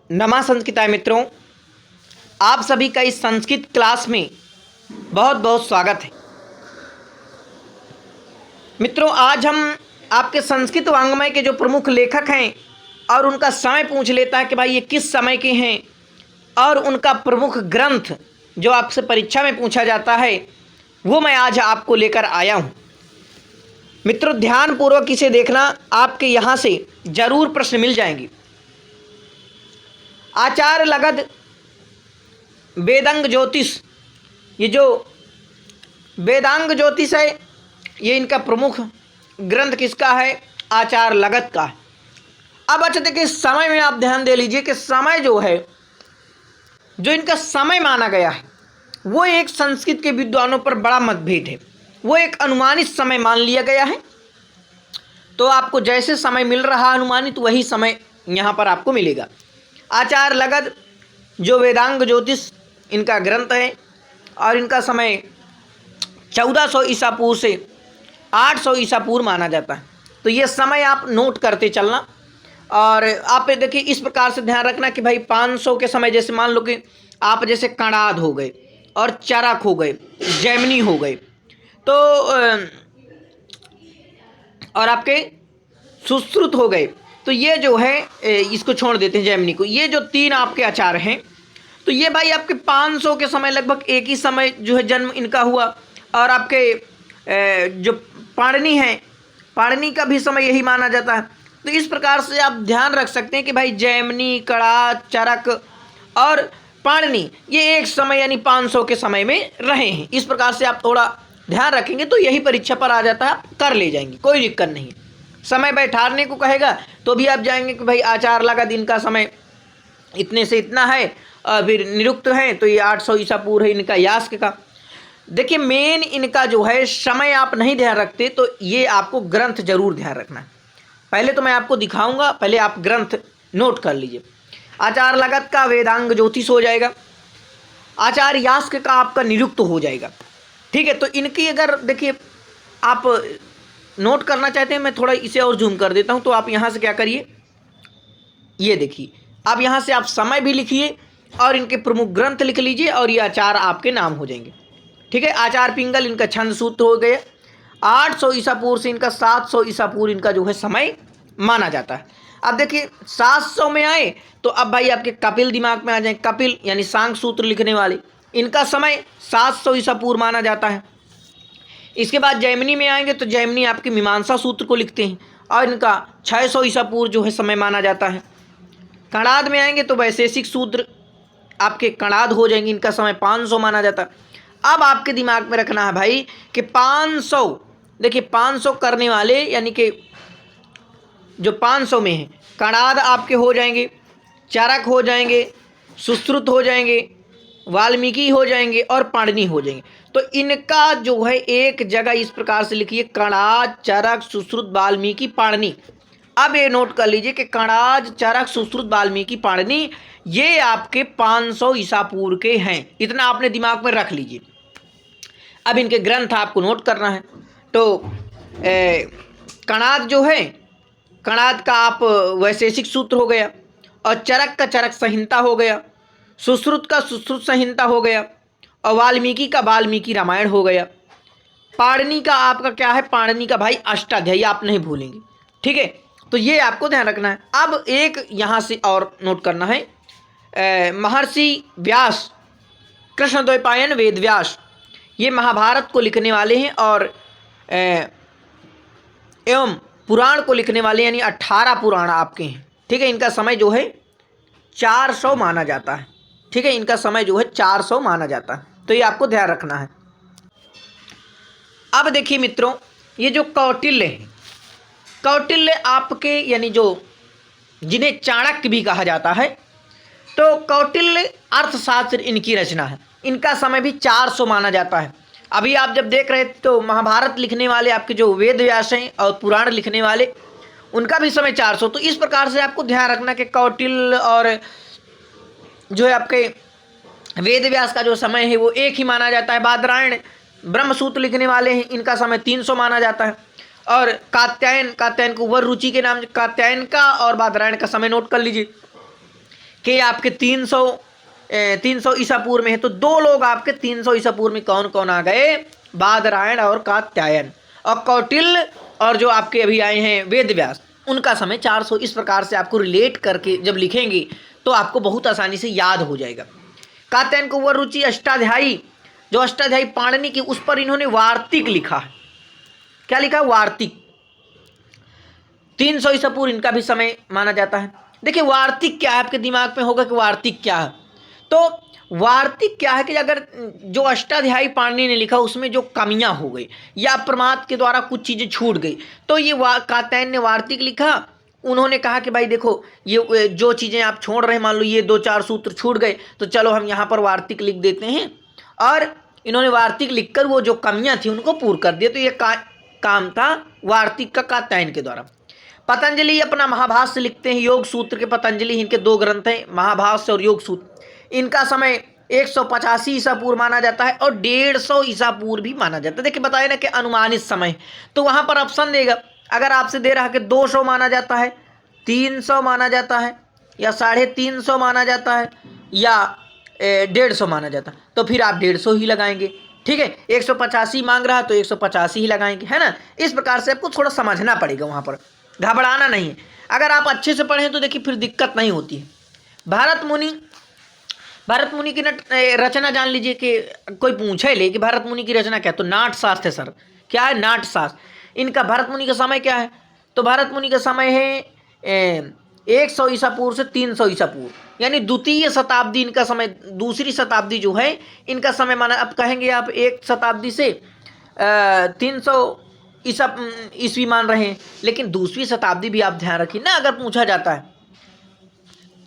नमस्कार मित्रों, आप सभी का इस संस्कृत क्लास में बहुत बहुत स्वागत है। मित्रों, आज हम आपके संस्कृत वाङ्मय के जो प्रमुख लेखक हैं और उनका समय पूछ लेता है कि भाई ये किस समय के हैं और उनका प्रमुख ग्रंथ जो आपसे परीक्षा में पूछा जाता है वो मैं आज आपको लेकर आया हूँ। मित्रों, ध्यानपूर्वक इसे देखना, आपके यहाँ से जरूर प्रश्न मिल जाएंगे। आचार्य लगध वेदांग ज्योतिष, ये जो वेदांग ज्योतिष है ये इनका प्रमुख ग्रंथ किसका है? आचार्य लगध का है। अब अच्छा देखिए, समय में आप ध्यान दे लीजिए कि समय जो है, जो इनका समय माना गया है वो एक संस्कृत के विद्वानों पर बड़ा मतभेद है। वो एक अनुमानित समय मान लिया गया है। तो आपको जैसे समय मिल रहा अनुमानित वही समय यहाँ पर आपको मिलेगा। आचार्य लगध जो वेदांग ज्योतिष इनका ग्रंथ है और इनका समय 1400 ईसा पूर्व से 800 ईसा पूर्व माना जाता है। तो ये समय आप नोट करते चलना। और आप देखिए इस प्रकार से ध्यान रखना कि भाई 500 के समय, जैसे मान लो कि आप जैसे कणाद हो गए और चरक हो गए, जैमिनी हो गए, तो और आपके सुश्रुत हो गए, तो ये जो है इसको छोड़ देते हैं जैमिनी को। ये जो तीन आपके आचार्य हैं, तो ये भाई आपके 500 के समय लगभग एक ही समय जो है जन्म इनका हुआ। और आपके जो पाणिनि हैं, पाणिनि का भी समय यही माना जाता है। तो इस प्रकार से आप ध्यान रख सकते हैं कि भाई जैमिनी, कणाद, चरक और पाणिनि ये एक समय यानी 500 के समय में रहे हैं। इस प्रकार से आप थोड़ा ध्यान रखेंगे तो यही परीक्षा पर आ जाता है, आप कर ले जाएंगे, कोई दिक्कत नहीं। समय बैठाने को कहेगा तो भी आप जाएंगे कि भाई आचार्य लगध इनका समय इतने से इतना है, और फिर निरुक्त है तो ये 800 ईसा पूर्व है इनका यास्क का। देखिए मेन इनका जो है समय आप नहीं ध्यान रखते तो ये आपको ग्रंथ जरूर ध्यान रखना है। पहले तो मैं आपको दिखाऊंगा, पहले आप ग्रंथ नोट कर लीजिए। आचार्य लगध का वेदांग ज्योतिष हो जाएगा, आचार्य यास्क का आपका निरुक्त हो जाएगा। ठीक है, तो इनकी अगर देखिए आप नोट करना चाहते हैं, मैं थोड़ा इसे और जूम कर देता हूं। तो आप यहाँ से क्या करिए, ये देखिए, आप यहाँ से आप समय भी लिखिए और इनके प्रमुख ग्रंथ लिख लीजिए और ये आचार्य आपके नाम हो जाएंगे। ठीक है, आचार्य पिंगल इनका छंद सूत्र हो गए। 800 ईसा पूर्व से इनका 700 ईसा पूर्व इनका जो है समय माना जाता है। अब देखिए 700 में आए तो अब भाई आपके कपिल दिमाग में आ जाए। कपिल यानी सांख्य सूत्र लिखने वाले, इनका समय 700 ईसा पूर्व माना जाता है। इसके बाद जैमिनी में आएंगे तो जैमिनी आपके मीमांसा सूत्र को लिखते हैं और इनका 600 ईसा पूर्व जो है समय माना जाता है। कणाद में आएंगे तो वैशेषिक सूत्र आपके कणाद हो जाएंगे, इनका समय 500 माना जाता है। अब आपके दिमाग में रखना है भाई कि 500, देखिए 500 करने वाले यानी कि जो 500 में है, कणाद आपके हो जाएंगे, चरक हो जाएंगे, सुश्रुत हो जाएंगे, वाल्मीकि हो जाएंगे और पाणिनि हो जाएंगे। तो इनका जो है एक जगह इस प्रकार से लिखिए, कणाद, चरक, सुश्रुत, वाल्मीकि, पाणिनि। अब ये नोट कर लीजिए कि कणाद, चरक, सुश्रुत, वाल्मीकि, पाणिनि ये आपके 500 ईसा पूर्व के हैं। इतना आपने दिमाग में रख लीजिए। अब इनके ग्रंथ आपको नोट करना है। तो कणाद जो है, कणाद का आप वैशेषिक सूत्र हो गया, और चरक का चरक संहिता हो गया, सुश्रुत का सुश्रुत संहिता हो गया, और वाल्मीकि का वाल्मीकि रामायण हो गया। पाणिनि का आपका क्या है? पाणिनि का भाई अष्टाध्यायी आप नहीं भूलेंगे। ठीक है, तो ये आपको ध्यान रखना है। अब एक यहाँ से और नोट करना है, महर्षि व्यास, कृष्णद्वैपायन वेद व्यास, ये महाभारत को लिखने वाले हैं और एवं पुराण को लिखने वाले, यानी 18 पुराण आपके हैं। ठीक है, इनका समय जो है 400 माना जाता है। ठीक है, इनका समय जो है 400 माना जाता है, तो ये आपको ध्यान रखना है। अब देखिए मित्रों, ये जो कौटिल्य है, कौटिल्य आपके यानी जो जिन्हें चाणक्य भी कहा जाता है, तो कौटिल्य अर्थशास्त्र इनकी रचना है। इनका समय भी 400 माना जाता है। अभी आप जब देख रहे थे तो महाभारत लिखने वाले आपके जो वेद व्यास हैं और पुराण लिखने वाले, उनका भी समय 400। तो इस प्रकार से आपको ध्यान रखना कि कौटिल्य और जो है आपके वेद व्यास का जो समय है वो एक ही माना जाता है। बादरायण ब्रह्मसूत्र लिखने वाले हैं, इनका समय 300 माना जाता है। और कात्यायन को वर रुचि के नाम, कात्यायन का और बादरायण का समय नोट कर लीजिए के आपके 300 ईसा पूर्व में है। तो दो लोग आपके 300 ईसा पूर्व में कौन कौन आ गए, बादरायण और कात्यायन। और कौटिल्य और जो आपके अभी आए हैं वेदव्यास, उनका समय 400। इस प्रकार से आपको रिलेट करके जब लिखेंगे तो आपको बहुत आसानी से याद हो जाएगा। कात्यायन को वरुचि अष्टाध्यायी, जो अष्टाध्यायी पाणिनि की, उस पर इन्होंने वार्तिक लिखा है। क्या लिखा? वार्तिक। 300 ईसा पूर्व इनका भी समय माना जाता है। देखिए वार्तिक क्या है, आपके दिमाग में होगा कि वार्तिक क्या है। तो वार्तिक क्या है कि अगर जो अष्टाध्यायी पाणिनि ने लिखा उसमें जो कमियां हो गई या प्रमाद के द्वारा कुछ चीजें छूट गई, तो ये कात्यायन ने वार्तिक लिखा। उन्होंने कहा कि भाई देखो ये जो चीजें आप छोड़ रहे हैं, मान लो ये 2-4 सूत्र छूट गए, तो चलो हम यहाँ पर वार्तिक लिख देते हैं। और इन्होंने वार्तिक लिखकर वो जो कमियां थी उनको पूर्ण कर दिया। तो ये काम था वार्तिक का कात्यायन के द्वारा। पतंजलि अपना महाभाष्य लिखते हैं, योग सूत्र के पतंजलि, इनके 2 ग्रंथ हैं, महाभाष्य और योग सूत्र। इनका समय 185 ईसा पूर्व माना जाता है और 150 ईसा पूर्व भी माना जाता है। देखिए बताए ना कि अनुमानित समय, तो वहां पर ऑप्शन देगा। अगर आपसे दे रहा है कि 200 माना जाता है, 300 माना जाता है, या 350 माना जाता है, या 150 माना जाता है, तो फिर आप 150 ही लगाएंगे। ठीक है, 185 मांग रहा तो 185 ही लगाएंगे, है ना। इस प्रकार से आपको थोड़ा समझना पड़ेगा, वहां पर घबराना नहीं है। अगर आप अच्छे से पढ़ें तो देखिए फिर दिक्कत नहीं होती है। भरत मुनि की रचना जान लीजिए कि कोई पूछे ले कि भरत मुनि की रचना क्या है, तो नाट्यशास्त्र है सर। क्या है? नाट्यशास्त्र। इनका भरत मुनि का समय क्या है? तो भरत मुनि का समय है 100 ईसा पूर्व से 300 ईसा पूर्व, यानी द्वितीय शताब्दी इनका समय। दूसरी शताब्दी जो है इनका समय माना, अब कहेंगे आप 1 शताब्दी से 300 ईस्वी मान रहे हैं, लेकिन दूसरी शताब्दी भी आप ध्यान रखिए ना अगर पूछा जाता है।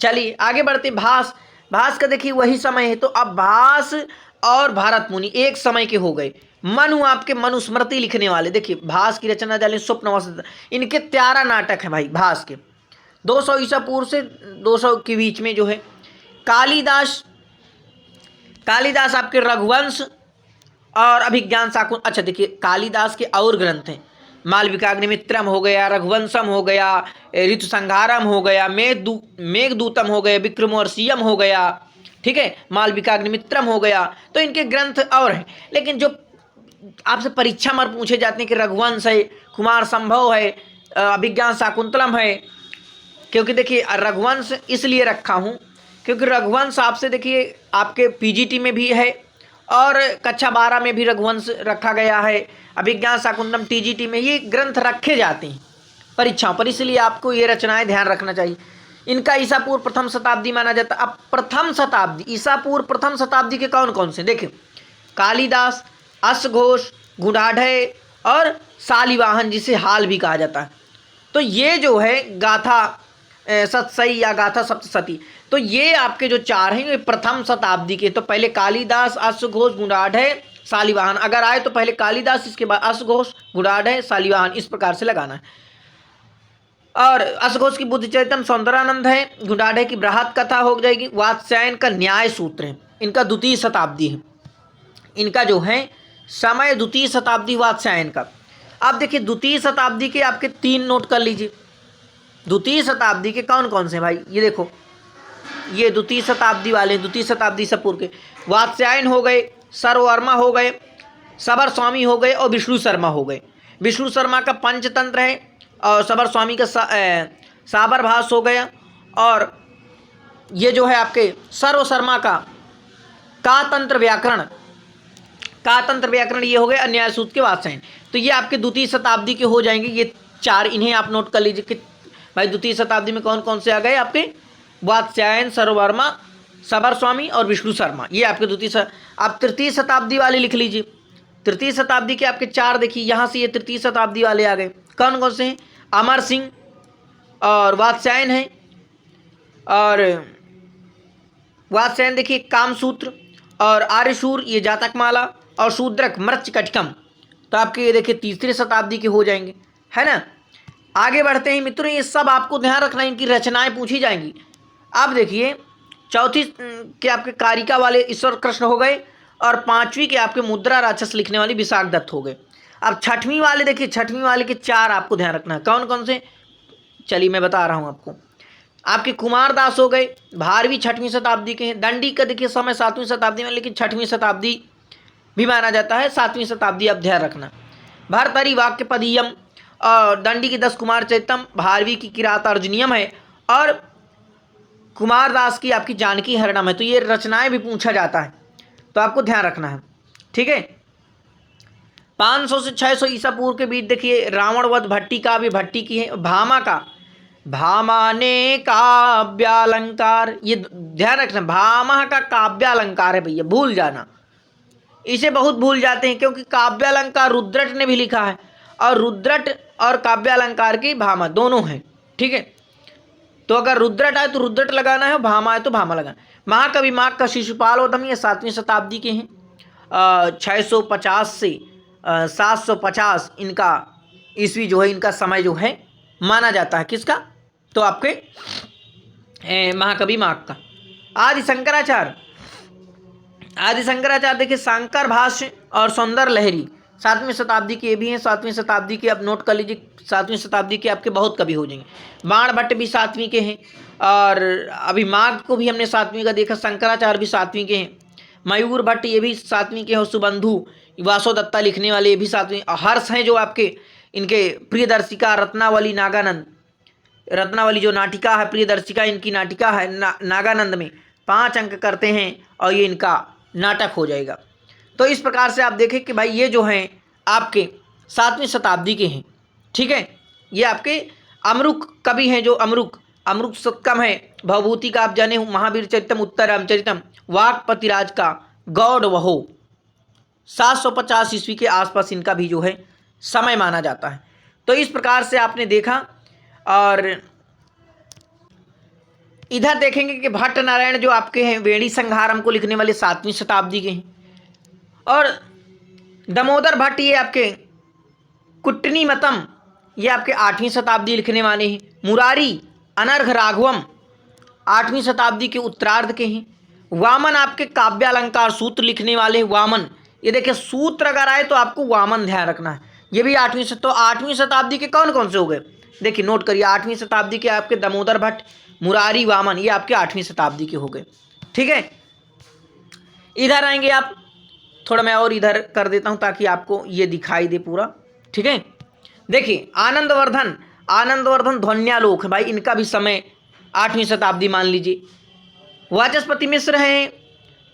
चलिए आगे बढ़ते। भास का देखिए वही समय है। तो अब भास और भरत मुनि एक समय के हो गए। मनु आपके मनुस्मृति लिखने वाले, देखिए भास की रचना डालें स्वप्न, इनके 13 नाटक हैं भाई भास के। 200 ईसा पूर्व से 200 के बीच में जो है। कालिदास आपके रघुवंश और अभिज्ञान शाकुंतलम। अच्छा देखिए कालिदास के और ग्रंथ हैं, मालविकाग्निमित्रम हो गया, रघुवंशम हो गया, ऋतुसंहारम हो गया, मेघदूतम हो गया, विक्रमोर्वशीयम हो गया। ठीक है, मालविकाग्निमित्रम हो गया। तो इनके ग्रंथ और हैं, लेकिन जो आपसे परीक्षा में पूछे जाते हैं कि रघुवंश है, कुमार संभव है, अभिज्ञान शाकुंतलम है। क्योंकि देखिए रघुवंश इसलिए रखा हूँ क्योंकि रघुवंश आपसे देखिए आपके पीजीटी में भी है और कक्षा 12 में भी रघुवंश रखा गया है। अभिज्ञान शाकुंतलम टीजीटी में ये ग्रंथ रखे जाते हैं परीक्षाओं पर, इसलिए आपको ये रचनाएं ध्यान रखना चाहिए। इनका ईसा पूर्व प्रथम शताब्दी माना जाता है। अब प्रथम शताब्दी, ईसा पूर्व प्रथम शताब्दी के कौन कौन से देखिए, कालिदास, अश्वघोष, गुणाढ़य और शालिवाहन, जिसे हाल भी कहा जाता है। तो ये जो है गाथा सतसई या गाथा सप्तशती, तो ये आपके जो 4 हैं ये प्रथम शताब्दी के। तो पहले कालिदास, अश्वघोष, गुणाढ़य, शालिवाहन। अगर आए तो पहले कालिदास, इसके बाद अश्वघोष, गुणाढ़य, शालिवाहन, इस प्रकार से लगाना है। और अश्वघोष की बुद्धिचरितम सौंदर्यानंद है, गुणाढ़य की बृहत कथा हो जाएगी, वात्स्यायन का न्याय सूत्र है, इनका द्वितीय शताब्दी है। इनका जो है समय द्वितीय शताब्दी वात्स्यायन का। अब देखिए द्वितीय शताब्दी के आपके 3 नोट कर लीजिए। द्वितीय शताब्दी के कौन कौन से भाई, ये देखो ये द्वितीय शताब्दी वाले, द्वितीय शताब्दी से पूर्व के वात्स्यायन हो गए, सर्ववर्मा हो गए, सबर स्वामी हो गए और विष्णु शर्मा हो गए। विष्णु शर्मा का पंचतंत्र है और सबर स्वामी का साबर भास हो गया। और ये जो है आपके सर्व शर्मा का कातंत्र व्याकरण ये हो गए, अन्याय सूत्र के वात्स्यायन। तो ये आपके द्वितीय शताब्दी के हो जाएंगे ये 4, इन्हें आप नोट कर लीजिए कि भाई द्वितीय शताब्दी में कौन कौन से आ गए आपके, वात्स्यायन, सर्ववर्मा, सबर स्वामी और विष्णु शर्मा, ये आपके द्वितीय। आप तृतीय शताब्दी वाले लिख लीजिए। तृतीय शताब्दी के आपके 4 देखिए, यहाँ से ये तृतीय शताब्दी वाले आ गए। कौन कौन से हैं, अमर सिंह और वात्स्यायन है, और वात्स्यायन देखिए कामसूत्र, और आर्यशूर ये जातकमाला, और शूद्रक मृच्छकटिकम। तो आपके ये देखिए तीसरी शताब्दी के हो जाएंगे, है ना। आगे बढ़ते हैं मित्रों, ये सब आपको ध्यान रखना है, इनकी रचनाएं पूछी जाएंगी। अब देखिए चौथी के आपके कारिका वाले ईश्वर कृष्ण हो गए, और 5वीं के आपके मुद्रा राक्षस लिखने वाली विशाख दत्त हो गए। अब 6वीं वाले देखिए, 6वीं वाले के 4 आपको ध्यान रखना है। कौन कौन से, चलिए मैं बता रहा हूँ आपको। आपके कुमारदास हो गए, भारवी 6वीं शताब्दी के हैं। दंडी का देखिए समय 7वीं शताब्दी में, लेकिन 6वीं शताब्दी भी माना जाता है, 7वीं शताब्दी आप ध्यान रखना। भरतरी वाक्य पदीयम और दंडी की 10 कुमार चैतम, भारवी की किरात अर्जुनियम है और कुमारदास की आपकी जानकी हरणम है। तो ये रचनाएं भी पूछा जाता है, तो आपको ध्यान रखना है, ठीक है। 500 से 600 ईसा पूर्व के बीच देखिए रावण वध भट्टी का भी भट्टी की है। भामा का, भामा ने काव्यालंकार, ये ध्यान रखना, भामा का काव्यालंकार है भैया, भूल जाना, इसे बहुत भूल जाते हैं क्योंकि काव्यालंकार रुद्रट ने भी लिखा है और रुद्रट और काव्यालंकार की भामा दोनों हैं, ठीक है। तो अगर रुद्रट आए तो रुद्रट लगाना है, भामा आए तो भामा लगाना। महाकवि माघ का शिशुपालोदम, ये 7वीं शताब्दी के हैं। 650 से 750 इनका ईस्वी जो है, इनका समय जो है माना जाता है। किसका? तो आपके महाकवि माघ का। आदि शंकराचार्य, आदि शंकराचार्य देखिए शंकर भाष्य और सौंदर्य लहरी 7वीं शताब्दी के भी हैं। 7वीं शताब्दी के आप नोट कर लीजिए, 7वीं शताब्दी के आपके बहुत कवि हो जाएंगे। बाण भट्ट भी 7वीं के हैं और अभी माघ को भी हमने 7वीं का देखा। शंकराचार्य भी 7वीं के हैं। मयूर भट्ट ये भी 7वीं के हैं और सुबंधु वासोदत्ता लिखने वाले ये भी 7वीं। हर्ष हैं जो आपके इनके प्रियदर्शिका, रत्नावली, नागानंद, रत्नावली जो नाटिका है, प्रियदर्शिका इनकी नाटिका है, नागानंद में 5 अंक करते हैं और ये इनका नाटक हो जाएगा। तो इस प्रकार से आप देखें कि भाई ये जो हैं आपके 7वीं शताब्दी के हैं, ठीक है। ये आपके अमरुक कवि हैं, जो अमरुक सत्कम है, भवभूति का आप जाने, महावीर चरितम, उत्तर रामचरितम, वाक्पतिराज का गौड़ वहो 750 ईस्वी के आसपास इनका भी जो है समय माना जाता है। तो इस प्रकार से आपने देखा। और इधर देखेंगे कि भट्ट नारायण जो आपके हैं वेणी संहारम को लिखने वाले 7वीं शताब्दी के हैं। और दामोदर भट्ट ये आपके कुट्टनी मतम, ये आपके 8वीं शताब्दी लिखने वाले हैं। मुरारी अनर्घ राघवम 8वीं शताब्दी के उत्तरार्ध के हैं। वामन आपके काव्यालंकार सूत्र लिखने वाले हैं। वामन, ये देखिए सूत्र अगर आए तो आपको वामन ध्यान रखना है, ये भी 8वीं। तो 8वीं शताब्दी के कौन कौन से हो गए देखिए, नोट करिए। 8वीं शताब्दी के आपके दामोदर भट्ट, मुरारी, वामन, ये आपके 8वीं शताब्दी के हो गए, ठीक है। इधर आएंगे आप, थोड़ा मैं और इधर कर देता हूं ताकि आपको ये दिखाई दे पूरा, ठीक है। देखिए आनंदवर्धन ध्वन्यालोक है भाई, इनका भी समय 8वीं शताब्दी मान लीजिए। वाचस्पति मिश्र हैं,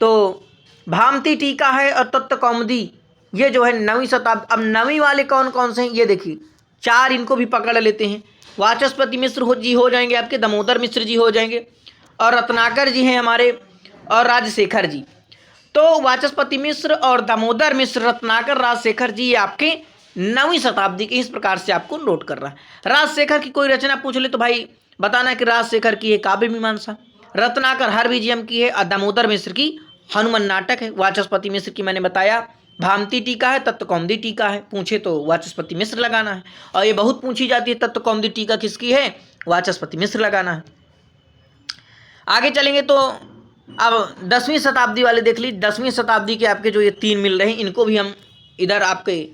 तो भामती टीका है और तत्व कौमुदी, ये जो है 9वीं शताब्दी। अब 9वीं वाले कौन कौन से हैं ये देखिए, 4 इनको भी पकड़ लेते हैं। वाचस्पति मिश्र जी हो जाएंगे आपके, दामोदर मिश्र जी हो जाएंगे और रत्नाकर जी हैं हमारे, और राजशेखर जी। तो वाचस्पति मिश्र और दामोदर मिश्र, रत्नाकर, राजशेखर जी, ये आपके 9वीं शताब्दी के। इस प्रकार से आपको नोट कर रहा है। राजशेखर की कोई रचना पूछ ले तो भाई बताना कि राजशेखर की है काव्य मीमांसा, रत्नाकर हर विजयम की है और दामोदर मिश्र की हनुमान नाटक है। वाचस्पति मिश्र की मैंने बताया भामती टीका है, तत्वकौमुदी टीका है, पूछे तो वाचस्पति मिश्र लगाना है। और ये बहुत पूछी जाती है, तत्वकौमुदी टीका किसकी है, वाचस्पति मिश्र लगाना है। आगे चलेंगे तो अब 10वीं शताब्दी वाले देख लीजिए। 10वीं शताब्दी के आपके जो ये 3 मिल रहे हैं, इनको भी हम इधर आपके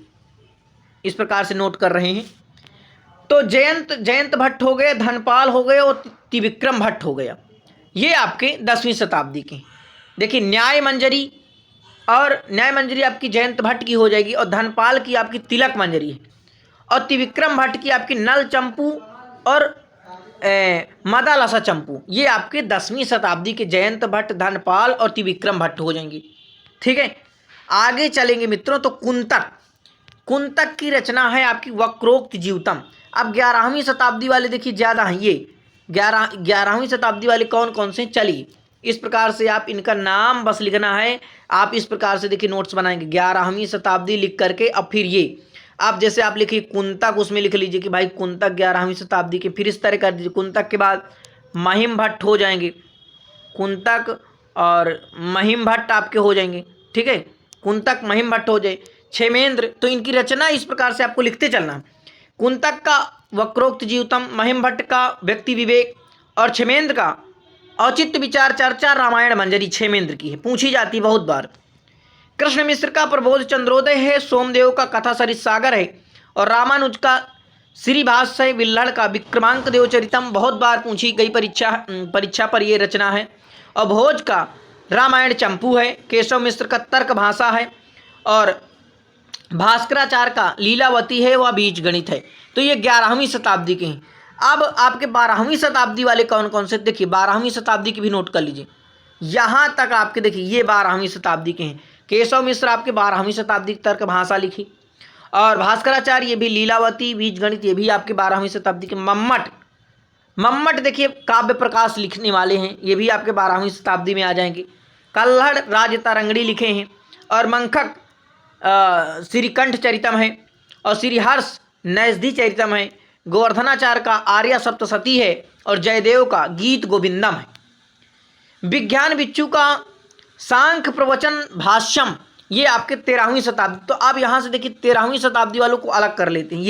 इस प्रकार से नोट कर रहे हैं। तो जयंत भट्ट हो गए, धनपाल हो गए और त्रिविक्रम भट्ट हो गया, ये आपके 10वीं शताब्दी के। देखिए न्याय मंजरी, और न्याय मंजरी आपकी जयंत भट्ट की हो जाएगी, और धनपाल की आपकी तिलक मंजरी है, और त्रिविक्रम भट्ट की आपकी नल चंपू और मदालसा चंपू, ये आपके 10वीं शताब्दी के जयंत भट्ट, धनपाल और त्रिविक्रम भट्ट हो जाएंगे, ठीक है। आगे चलेंगे मित्रों तो कुंतक की रचना है आपकी वक्रोक्त जीवतम। अब 11वीं शताब्दी वाले देखिए ज़्यादा हैं, ये 11वीं शताब्दी वाले कौन कौन से, चलिए इस प्रकार से आप इनका नाम बस लिखना है। आप इस प्रकार से देखिए नोट्स बनाएंगे 11वीं शताब्दी लिख करके, अब फिर ये आप जैसे आप लिखिए कुंतक, उसमें लिख लीजिए कि भाई कुंतक 11वीं शताब्दी के, फिर इस तरह कर दीजिए। कुंतक के बाद महिम भट्ट हो जाएंगे, कुंतक और महिम भट्ट आपके हो जाएंगे, ठीक है। कुंतक महिम भट्ट हो जाए। क्षेमेंद्र, तो इनकी रचना इस प्रकार से आपको लिखते चलना। कुंतक का वक्रोक्त जीवतम, महिम भट्ट का व्यक्ति विवेक, और क्षेमेंद्र का औचित्य विचार चर्चा रामायण मंजरी, क्षेमेंद्र की है, पूछी जाती बहुत बार। कृष्ण मिश्र का प्रबोध चंद्रोदय है, सोमदेव का कथा सरित सागर है, और रामानुज का श्रीभाष्य विल्हड़ का विक्रमांक देव चरितम, बहुत बार पूछी गई परीक्षा पर ये रचना है। और भोज का रामायण चंपू है। केशव मिश्र का तर्क भाषा है। और भास्कराचार्य का लीलावती है, वह बीज गणित है। तो ये 11वीं शताब्दी के हैं। अब आपके 12वीं शताब्दी वाले कौन कौन से, देखिए 12वीं शताब्दी की भी नोट कर लीजिए। यहाँ तक आपके देखिए ये 12वीं शताब्दी के हैं। केशव मिश्र आपके 12वीं शताब्दी की तर्क भाषा लिखी। और भास्कराचार्य ये भी लीलावती, बीज गणित ये भी आपके 12वीं शताब्दी के। मम्मट देखिए काव्य प्रकाश लिखने वाले हैं, ये भी आपके 12वीं शताब्दी में आ जाएंगे। कल्हड़ राजतरंगड़ी लिखे हैं। और मंखक श्रीकंठ चरितम है। और श्रीहर्ष नैषधि चरितम है। गोवर्धनाचार्य का आर्य सप्तशती है। और जयदेव का गीत गोविंदम है। विज्ञान बिच्छू का सांख्य प्रवचन भाष्यम, ये आपके 13वीं शताब्दी। तो आप यहाँ से देखिए 13वीं शताब्दी वालों को अलग कर लेते हैं।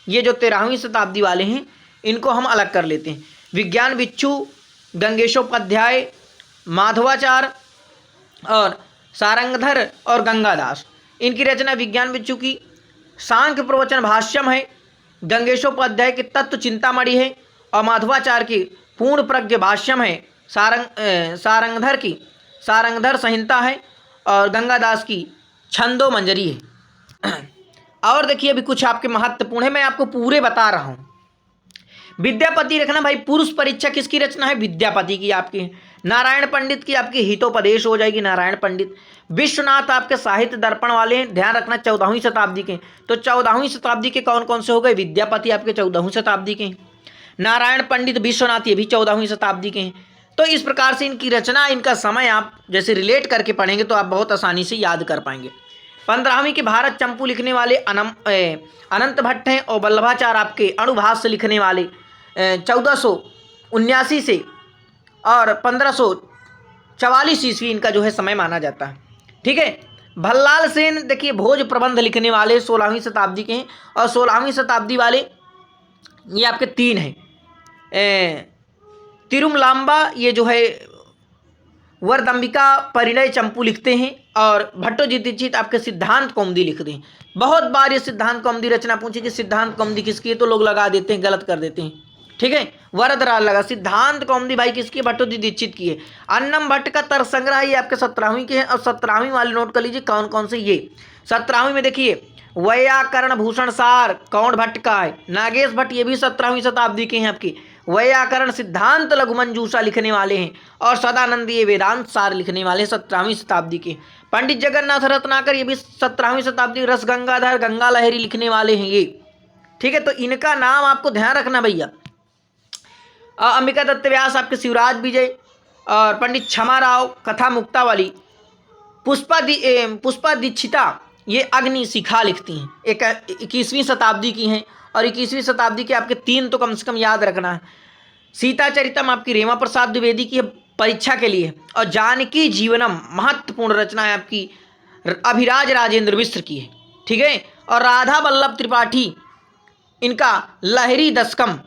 ये जो 13वीं शताब्दी वाले हैं इनको हम अलग कर लेते हैं। विज्ञान बिच्छू, गंगेशोपाध्याय, माधवाचार्य और सारंगधर और गंगादास, इनकी रचना विज्ञान बिच्छू की। सांख्य प्रवचन भाष्यम है। गंगेशोपाध्याय की तत्व चिंतामणि है। और माधवाचार्य की पूर्ण प्रज्ञ भाष्यम है। सारंगधर की सारंगधर संहिता है। और गंगादास की छंदो मंजरी है। और देखिए अभी कुछ आपके महत्वपूर्ण है, मैं आपको पूरे बता रहा हूँ। विद्यापति रखना भाई, पुरुष परीक्षा किसकी रचना है? विद्यापति की आपकी। नारायण पंडित की आपकी हितोपदेश हो जाएगी, नारायण पंडित। विश्वनाथ आपके साहित्य दर्पण वाले हैं, ध्यान रखना 14वीं शताब्दी के। तो 14वीं शताब्दी के कौन कौन से हो गए? विद्यापति आपके 14वीं शताब्दी के हैं। नारायण पंडित, विश्वनाथ ये भी 14वीं शताब्दी के हैं। तो इस प्रकार से इनकी रचना, इनका समय आप जैसे रिलेट करके पढ़ेंगे तो आप बहुत आसानी से याद कर पाएंगे। 15वीं के भारत चंपू लिखने वाले अनंत भट्ट हैं। और वल्लभाचार्य आपके अणुभाष्य लिखने वाले 1479 से और 1544 ईस्वी इनका जो है समय माना जाता है। ठीक है। भल्लाल सेन देखिए भोज प्रबंध लिखने वाले 16वीं शताब्दी के हैं। और 16वीं शताब्दी वाले ये आपके 3 हैं। तिरुमलांबा ये जो है वरदंबिका परिणय चंपू लिखते हैं। और भट्टोजी दीक्षित आपके सिद्धांत कौमुदी लिखते हैं। बहुत बार ये सिद्धांत कौमुदी रचना पूछी कि सिद्धांत कौमुदी किसकी है, तो लोग लगा देते हैं, गलत कर देते हैं। ठीक है, वरदराज लगा। सिद्धांत कौमुदी भाई किसकी है? भट्टोजी दीक्षित की है। अन्नम भट्ट का तर्क संग्रह ये आपके 17वीं के हैं। और 17वीं वाले नोट कर लीजिए कौन कौन से। ये 17वीं में देखिए वैयाकरण भूषण सार कौन भट्ट का है? नागेश भट्ट, ये भी 17वीं शताब्दी के हैं आपकी। वैयाकरण सिद्धांत लघुमंजूषा लिखने वाले हैं। और सदानंद ये वेदांत सार लिखने वाले 17वीं शताब्दी के। पंडित जगन्नाथ रत्नाकर ये भी 17वीं शताब्दी। रस गंगाधर गंगा लहरी लिखने वाले हैं ये। ठीक है, तो इनका नाम आपको ध्यान रखना भैया। अंबिका दत्त व्यास आपके शिवराज विजय। और पंडित क्षमाराव कथा मुक्तावली। पुष्पा दीक्षिता ये अग्नि शिखा लिखती हैं, 21वीं शताब्दी की हैं। और 21वीं शताब्दी के आपके 3 तो कम से कम याद रखना है। सीता चरितम आपकी रेमा प्रसाद द्विवेदी की है परीक्षा के लिए। और जानकी जीवनम महत्वपूर्ण रचना है आपकी अभिराज राजेंद्र मिश्र की है। ठीक है। और राधा वल्लभ त्रिपाठी इनका लहरी दशकम,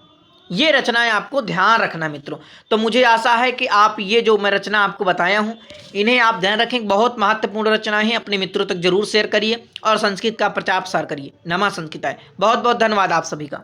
ये रचनाएं आपको ध्यान रखना मित्रों। तो मुझे आशा है कि आप ये जो मैं रचना आपको बताया हूँ इन्हें आप ध्यान रखें। बहुत महत्वपूर्ण रचनाएं हैं, अपने मित्रों तक जरूर शेयर करिए और संस्कृत का प्रचार प्रसार करिए। नमः संस्कृताय। बहुत बहुत धन्यवाद आप सभी का।